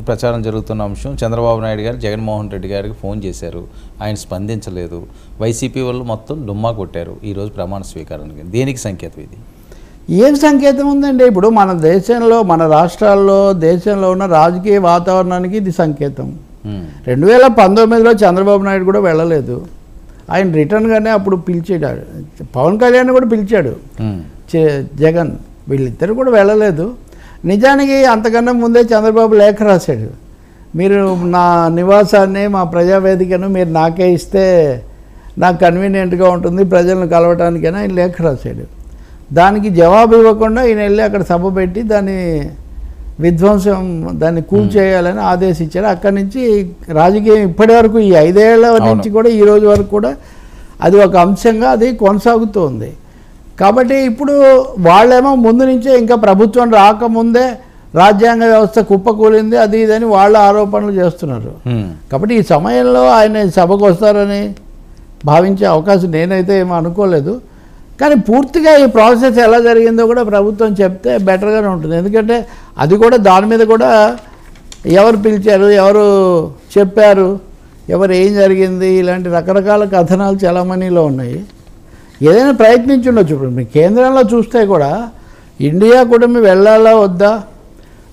ప్రచారం జరుగుతున్న అంశం చంద్రబాబు నాయుడు గారు జగన్మోహన్ రెడ్డి గారికి ఫోన్ చేశారు, ఆయన స్పందించలేదు, వైసీపీ వాళ్ళు మొత్తం డుమ్మా కొట్టారు ఈరోజు ప్రమాణ స్వీకారానికి. దేనికి సంకేతం ఇది? ఏం సంకేతం ఉందండి? ఇప్పుడు మన దేశంలో, మన రాష్ట్రాల్లో, దేశంలో ఉన్న రాజకీయ వాతావరణానికి ఇది సంకేతం. 2019లో చంద్రబాబు నాయుడు కూడా వెళ్ళలేదు, ఆయన రిటర్న్గానే అప్పుడు పిలిచాడు. పవన్ కళ్యాణ్ కూడా పిలిచాడు, జగన్, వీళ్ళిద్దరు కూడా వెళ్ళలేదు. నిజానికి అంతకన్నా ముందే చంద్రబాబు లేఖ రాశాడు, మీరు నా నివాసాన్ని, మా ప్రజావేదికను మీరు నాకే ఇస్తే నాకు కన్వీనియంట్గా ఉంటుంది ప్రజలను కలవటానికైనా ఆయన లేఖ రాశాడు. దానికి జవాబు ఇవ్వకుండా ఈయన వెళ్ళి అక్కడ సభ పెట్టి దాన్ని విధ్వంసం, దాన్ని కూల్చేయాలని ఆదేశించారు. అక్కడి నుంచి రాజకీయం ఇప్పటి వరకు ఈ 5 ఏళ్ల నుంచి కూడా ఈ రోజు వరకు కూడా అది ఒక అంశంగా అది కొనసాగుతూ ఉంది. కాబట్టి ఇప్పుడు వాళ్ళేమో ముందు నుంచే ఇంకా ప్రభుత్వం రాకముందే రాజ్యాంగ వ్యవస్థ కుప్పకూలింది అది ఇదని వాళ్ళ ఆరోపణలు చేస్తున్నారు. కాబట్టి ఈ సమయంలో ఆయన సభకు వస్తారని భావించే అవకాశం నేనైతే ఏమీ అనుకోలేదు. కానీ పూర్తిగా ఈ ప్రాసెస్ ఎలా జరిగిందో కూడా ప్రభుత్వం చెప్తే బెటర్గానే ఉంటుంది. ఎందుకంటే అది కూడా దాని మీద కూడా ఎవరు పిలిచారు, ఎవరు చెప్పారు, ఎవరు ఏం జరిగింది, ఇలాంటి రకరకాల కథనాలు చలామణిలో ఉన్నాయి. ఏదైనా ప్రయత్నించి ఉండొచ్చు. ఇప్పుడు మీ కేంద్రంలో చూస్తే కూడా ఇండియా కూడా మీ వెళ్ళాలా వద్దా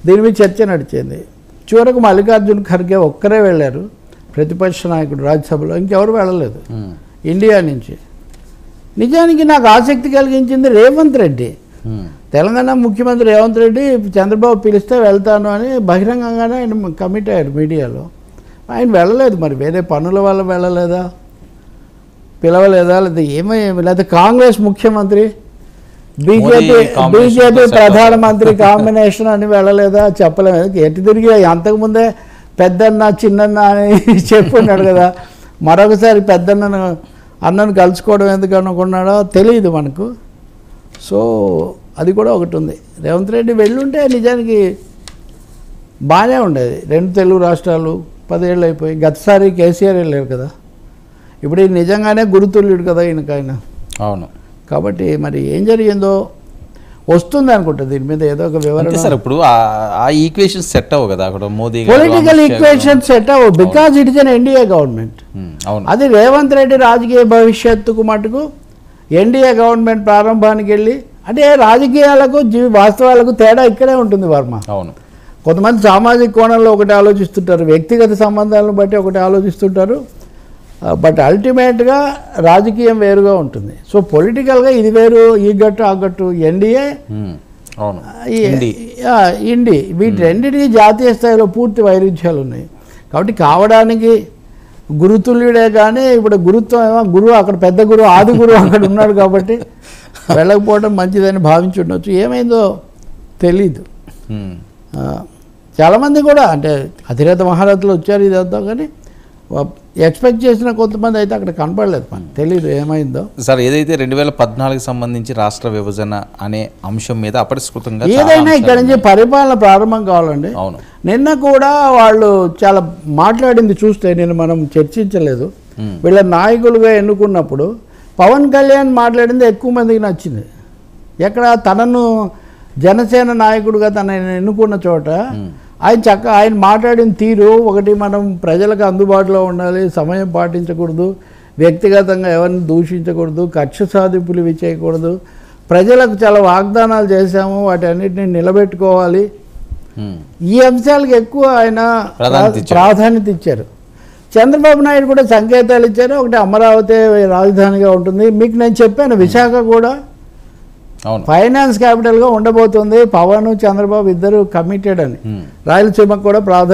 దీని మీద చర్చ నడిచింది. చివరకు మల్లికార్జున ఖర్గే ఒక్కరే వెళ్ళారు, ప్రతిపక్ష నాయకుడు రాజ్యసభలో, ఇంకెవరు వెళ్ళలేదు ఇండియా నుంచి. నిజానికి నాకు ఆసక్తి కలిగించింది రేవంత్ రెడ్డి. తెలంగాణ ముఖ్యమంత్రి రేవంత్ రెడ్డి చంద్రబాబు పిలిస్తే వెళ్తాను అని బహిరంగంగానే ఆయన కమిట్ అయ్యారు మీడియాలో. ఆయన వెళ్ళలేదు, మరి వేరే పనుల వల్ల వెళ్ళలేదా, పిలవలేదా, లేదా లేదా కాంగ్రెస్ ముఖ్యమంత్రి బీజేపీ ప్రధానమంత్రి కాంబినేషన్ అని వెళ్ళలేదా, చెప్పలేదు. ఎటు తిరిగి అంతకుముందే పెద్దన్న చిన్నన్న అని చెప్పున్నాడు కదా, మరొకసారి అన్నను కలుసుకోవడం ఎందుకు అనుకున్నాడో తెలియదు మనకు. సో అది కూడా ఒకటి ఉంది. రేవంత్ రెడ్డి వెళ్ళుంటే నిజానికి బాగానే ఉండేది. 2 తెలుగు రాష్ట్రాలు 10 ఏళ్ళు అయిపోయి, గతసారి కేసీఆర్ వెళ్ళారు కదా, ఇప్పుడు ఇది నిజంగానే గురుతుల్యుడు కదా ఈయనకైన. అవును. కాబట్టి మరి ఏం జరిగిందో వస్తుంది అనుకుంటా, దీని మీద ఏదో ఒక వివరణ. సార్ ఇప్పుడు ఆ ఈక్వేషన్ సెట్ అవ్వు కదా అక్కడ మోదీ పొలిటికల్ ఈక్వేషన్ సెట్ అవ్వు, because it is an NDA government. అది రేవంత్ రెడ్డి రాజకీయ భవిష్యత్తుకు మటుకు ఎన్డీఏ గవర్నమెంట్ ప్రారంభానికి వెళ్ళి, అంటే రాజకీయాలకు వాస్తవాలకు తేడా ఇక్కడే ఉంటుంది వర్మ. అవును. కొంతమంది సామాజిక కోణంలో ఒకటి ఆలోచిస్తుంటారు, వ్యక్తిగత సంబంధాలను బట్టి ఒకటి ఆలోచిస్తుంటారు, బట్ అల్టిమేట్గా రాజకీయం వేరుగా ఉంటుంది. సో పొలిటికల్గా ఇది వేరు, ఈ గట్టు ఆ గట్టు, ఎన్డీఏ ఇండి, వీటి రెండింటికి జాతీయ స్థాయిలో పూర్తి వైరుధ్యాలు ఉన్నాయి. కాబట్టి కావడానికి గురుతుల్యుడే కానీ ఇప్పుడు గురుత్వం ఏమో గురువు అక్కడ పెద్ద గురువు ఆది గురువు అక్కడ ఉన్నాడు కాబట్టి వెళ్ళకపోవడం మంచిదని భావించి ఉండొచ్చు. ఏమైందో తెలీదు. చాలామంది కూడా అంటే అధిరథ మహారథులు వచ్చారు ఇదంతా, కానీ ఎక్స్పెక్ట్ చేసిన కొంతమంది అయితే అక్కడ కనపడలేదు, మనకు తెలీదు ఏమైందో. సార్ ఏదైతే 2014కి సంబంధించి రాష్ట్ర విభజన అనే అంశం మీద అపరిష్కృతంగా ఏదైనా ఇక్కడ నుంచి పరిపాలన ప్రారంభం కావాలండి. అవును. నిన్న కూడా వాళ్ళు చాలా మాట్లాడింది చూస్తే, నేను మనం చర్చించలేదు, వీళ్ళ నాయకులుగా ఎన్నుకున్నప్పుడు పవన్ కళ్యాణ్ మాట్లాడింది ఎక్కువ మందికి నచ్చింది. ఎక్కడ తనను జనసేన నాయకుడుగా తనని ఎన్నుకున్న చోట ఆయన మాట్లాడిన తీరు ఒకటి, మనం ప్రజలకు అందుబాటులో ఉండాలి, సమయం పాటించకూడదు, వ్యక్తిగతంగా ఎవరిని దూషించకూడదు, కక్ష సాధింపులు ఇవి చేయకూడదు, ప్రజలకు చాలా వాగ్దానాలు చేశాము వాటి అన్నిటిని నిలబెట్టుకోవాలి, ఈ అంశాలకు ఎక్కువ ఆయన ప్రాధాన్యత ఇచ్చారు. చంద్రబాబు నాయుడు కూడా సంకేతాలు ఇచ్చారు, ఒకటి అమరావతి రాజధానిగా ఉంటుంది, మీకు నేను చెప్పాను విశాఖ కూడా ఫైనాన్స్ క్యాపిటల్గా ఉండబోతుంది, పవన్ చంద్రబాబు ఇద్దరు కమిటెడ్ అని, రాయలసీమకు కూడా ప్రాధాన్యత